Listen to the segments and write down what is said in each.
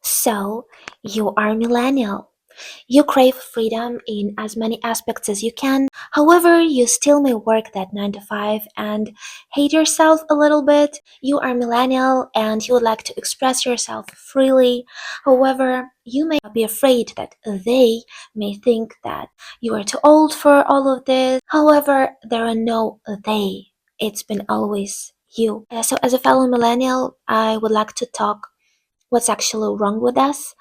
So, you are millennial. You crave freedom in as many aspects as you can. However, you still may work that 9 to 5 and hate yourself a little bit. You are millennial and you would like to express yourself freely. However, you may be afraid that they may think that you are too old for all of this. However, there are no they. It's been always you. So, as a fellow millennial, I would like to talk what's actually wrong with us,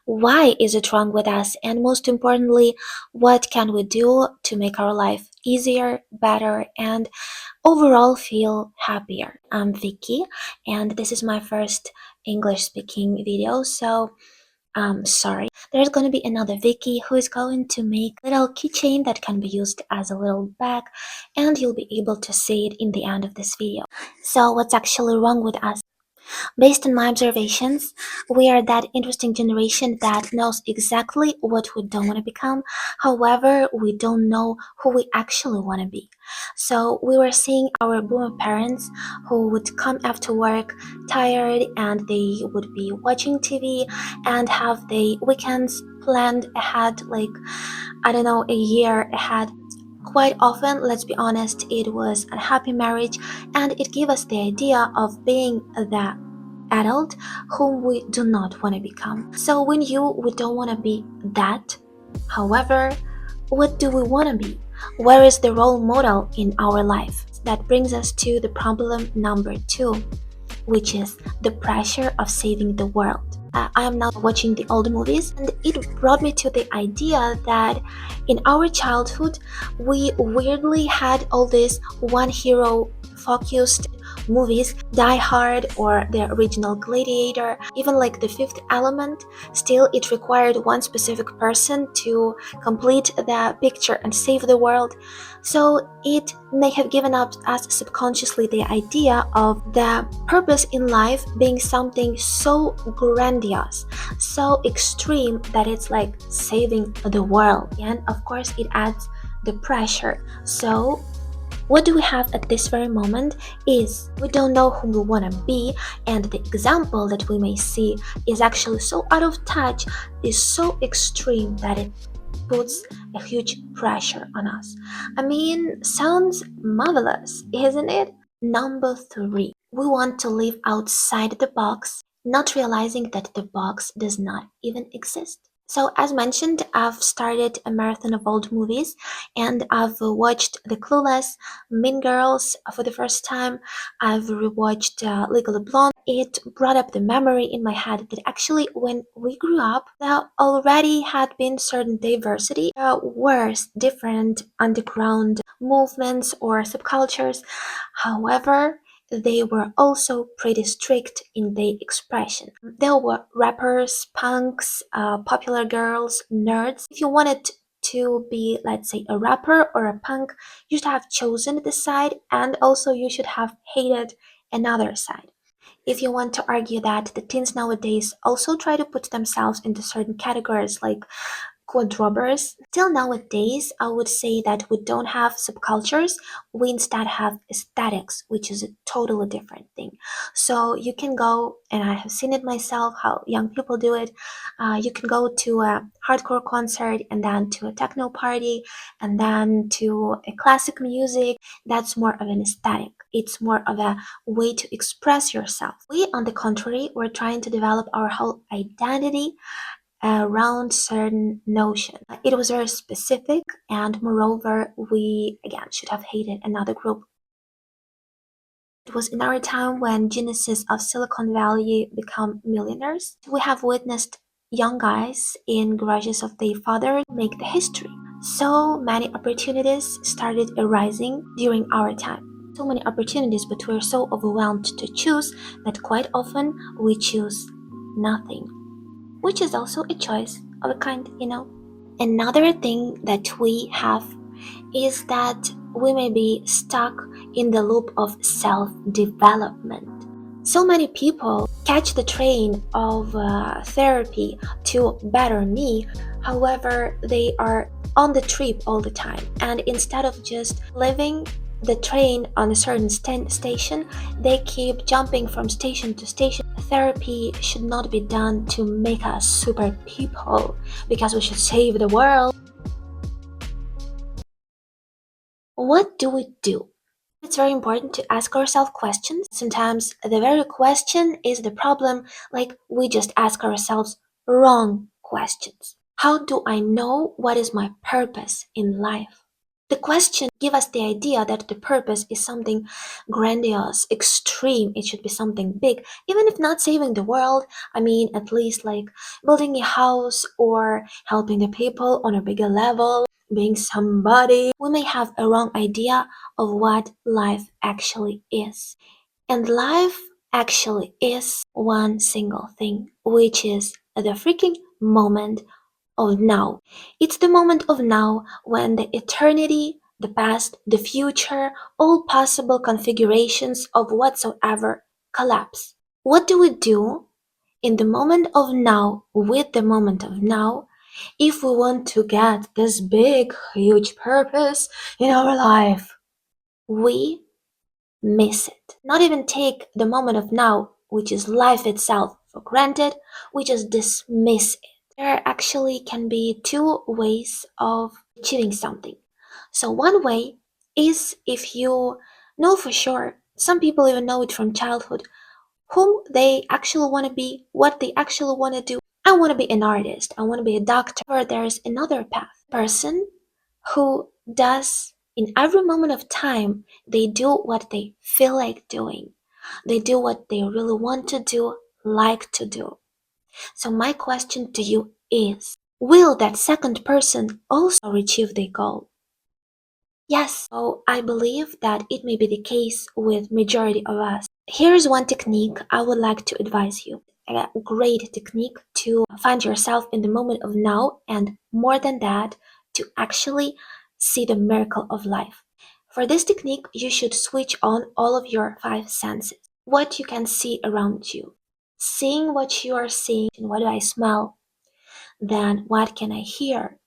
why is it wrong with us, and most importantly, what can we do to make our life easier, better, and overall feel happier. I'm Vicky, and this is my first English speaking video, so sorry. There's going to be another Vicky who is going to make a little keychain that can be used as a little bag, and you'll be able to see it in the end of this video. So what's actually wrong with us? Based on my observations, we are that interesting generation that knows exactly what we don't want to become. However, we don't know who we actually want to be. So we were seeing our boomer parents who would come after work tired and they would be watching TV and have the weekends planned ahead, like, I don't know, a year ahead. Quite often, let's be honest, it was a happy marriage and it gave us the idea of being the adult whom we do not want to become. So we knew we don't want to be that. However, what do we want to be? Where is the role model in our life? That brings us to the problem number 2, which is the pressure of saving the world. I am now watching the old movies, and it brought me to the idea that in our childhood, we weirdly had all these one hero focused movies, Die Hard or the original Gladiator, even like The Fifth Element. Still, it required one specific person to complete the picture and save the world. So it may have given us subconsciously the idea of the purpose in life being something so grandiose, so extreme that it's like saving the world. And of course, it adds the pressure. So what do we have at this very moment is we don't know who we want to be, and the example that we may see is actually so out of touch, is so extreme that it puts a huge pressure on us. I mean, sounds marvelous, isn't it? Number 3, we want to live outside the box, not realizing that the box does not even exist. So as mentioned, I've started a marathon of old movies and I've watched The Clueless, Mean Girls for the first time. I've rewatched Legally Blonde. It brought up the memory in my head that actually when we grew up, there already had been certain diversity. There were different underground movements or subcultures. However, they were also pretty strict in their expression. There were rappers, punks, popular girls, nerds. If you wanted to be, let's say, a rapper or a punk, you should have chosen the side and also you should have hated another side. If you want to argue that the teens nowadays also try to put themselves into certain categories like quadrobbers. Till nowadays, I would say that we don't have subcultures, we instead have aesthetics, which is a totally different thing. So you can go, and I have seen it myself, how young people do it. You can go to a hardcore concert and then to a techno party and then to a classic music. That's more of an aesthetic. It's more of a way to express yourself. We, on the contrary, we're trying to develop our whole identity around certain notion. It was very specific, and moreover, we again should have hated another group. It was in our time when geniuses of Silicon Valley become millionaires. We have witnessed young guys in garages of their father make the history. So many opportunities started arising during our time. So many opportunities, but we're so overwhelmed to choose that quite often we choose nothing, which is also a choice of a kind, you know. Another thing that we have is that we may be stuck in the loop of self-development. So many people catch the train of therapy to better me, however, they are on the trip all the time, and instead of just living the train on a certain station, they keep jumping from station to station, therapy should not be done to make us super people because we should save the world. What do we do? It's very important to ask ourselves questions. Sometimes the very question is the problem, like we just ask ourselves wrong questions. How do I know what is my purpose in life? The question give us the idea that the purpose is something grandiose, extreme. It should be something big, even if not saving the world. I mean, at least like building a house or helping the people on a bigger level, being somebody. We may have a wrong idea of what life actually is. And life actually is one single thing, which is the freaking moment of now. It's the moment of now when the eternity, the past, the future, all possible configurations of whatsoever collapse. What do we do in the moment of now with the moment of now if we want to get this big, huge purpose in our life? We miss it. Not even take the moment of now, which is life itself, for granted. We just dismiss it. There actually can be two ways of achieving something. So, one way is if you know for sure, some people even know it from childhood, whom they actually want to be, what they actually want to do. I want to be an artist, I want to be a doctor. Or there's another path. Person who does in every moment of time, they do what they feel like doing. They do what they really want to do, like to do. So my question to you is, will that second person also achieve their goal? Yes, so I believe that it may be the case with majority of us. Here's one technique I would like to advise you. A great technique to find yourself in the moment of now, and more than that, to actually see the miracle of life. For this technique, you should switch on all of your five senses. What you can see around you. Seeing what you are seeing, what do I smell? Then what can I hear?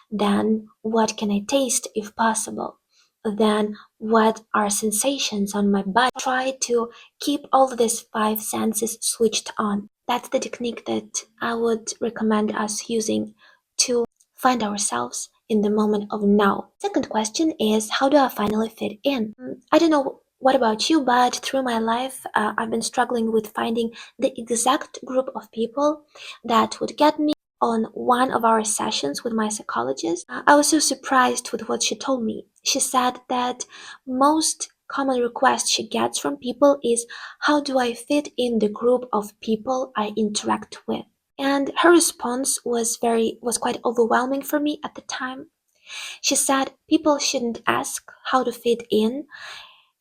Then what can I taste if possible? Then what are sensations on my body? Try to keep all of these five senses switched on. That's the technique that I would recommend us using to find ourselves in the moment of now. Second question is, how do I finally fit in? I don't know what about you, but through my life, I've been struggling with finding the exact group of people that would get me. On one of our sessions with my psychologist, I was so surprised with what she told me. She said that most common request she gets from people is, how do I fit in the group of people I interact with? And her response was quite overwhelming for me at the time. She said people shouldn't ask how to fit in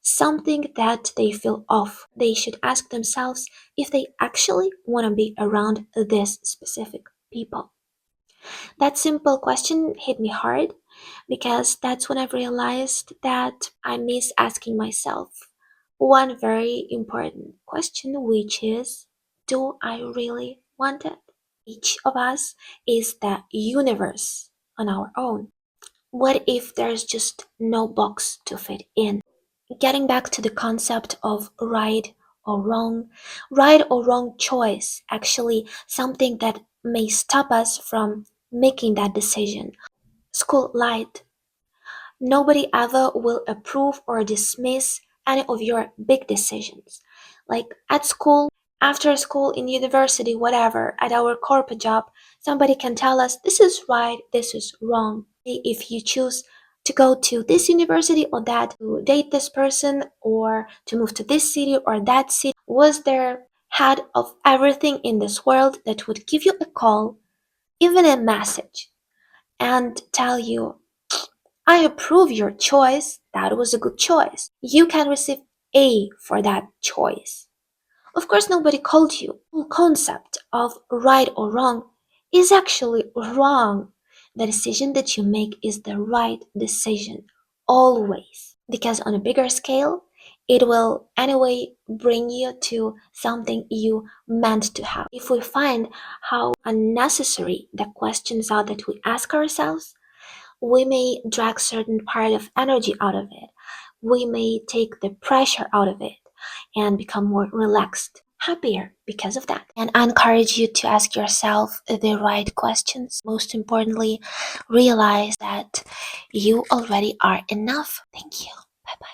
something that they feel off. They should ask themselves if they actually want to be around this specific people. That simple question hit me hard because that's when I realized that I miss asking myself one very important question, which is, do I really want it? Each of us is the universe on our own. What if there's just no box to fit in? Getting back to the concept of right or wrong choice, actually something that may stop us from making that decision. School light. Nobody ever will approve or dismiss any of your big decisions. Like at school, after school, in university, whatever, at our corporate job, somebody can tell us this is right, this is wrong. If you choose to go to this university or that, to date this person or to move to this city or that city, was there head of everything in this world that would give you a call, even a message, and tell you, I approve your choice. That was a good choice. You can receive A for that choice. Of course, nobody called you. The whole concept of right or wrong is actually wrong. The decision that you make is the right decision, always. Because on a bigger scale, it will anyway bring you to something you meant to have. If we find how unnecessary the questions are that we ask ourselves, we may drag certain part of energy out of it. We may take the pressure out of it and become more relaxed. happier because of that. And I encourage you to ask yourself the right questions. Most importantly, realize that you already are enough. Thank you. Bye bye.